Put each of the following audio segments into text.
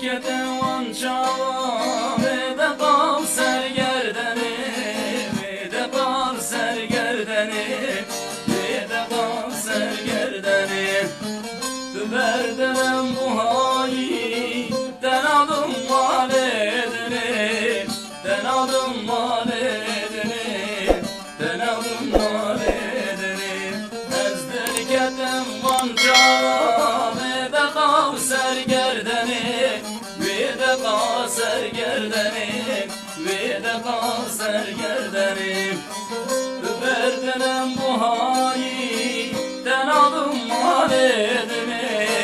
ketevan çava ve de kal sergerdeni, ve de kal sergerdeni, ve de kal sergerdeni. Verdenem bu hayi, den aldım maledeni, den aldım maledeni, den aldım maledeni. Ezdir ketevan çava ve de kal sergerdeni, ve de kal sergerdeni, ve de kal sergerdeni. Verdenem bu hayi, den aldım maledeni,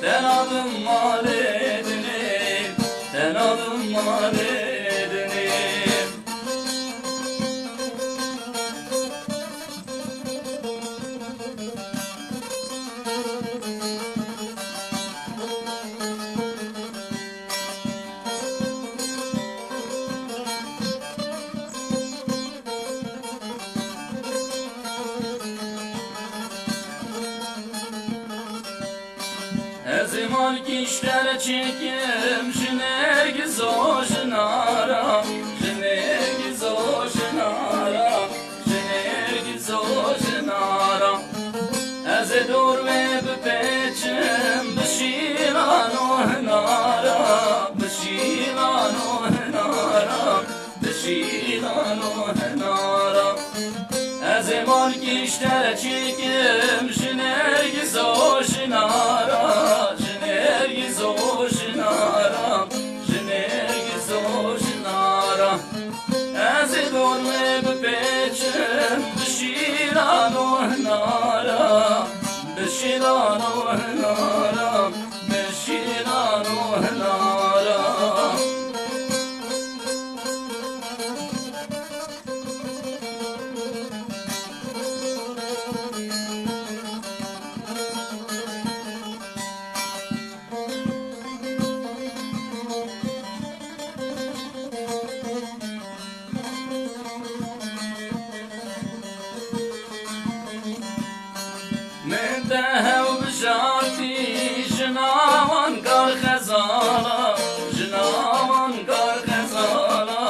den aldım maledeni, den aldım maledeni. Ezimal kişler çekim, jinergiz o jinara, jinergiz o jinara, jinergiz o jinara. Ez dur ve bepeçim, bişilan o hinara, bişilan o hinara, bişilan o hinara. Ezimal kişler çekim, jinergiz o jinara, jinergiz o jinara, jinergiz o jinara. Ez dur ve bepeçim, bişilan o hinara, bişilan o hinara, bişilan o hinara. من دهو بجارتي جناوان قار خزالا، جناوان قار خزالا،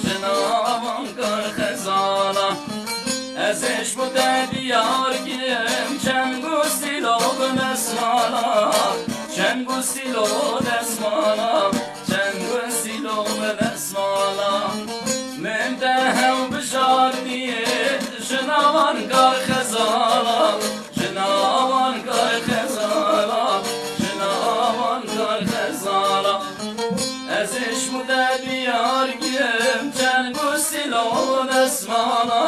جناوان قار خزالا. ازش بوده دیار گیم چنگو سیلو دسمالا، چنگو سیلو دسمالا، چنگو سیلو دسمالا. من دهو بجارتي جناوان قار خزالا، جناوان قار خزالا، جناوان قار خزالا. ازش بوده دیار گیم چنگو سیلو دسمالا.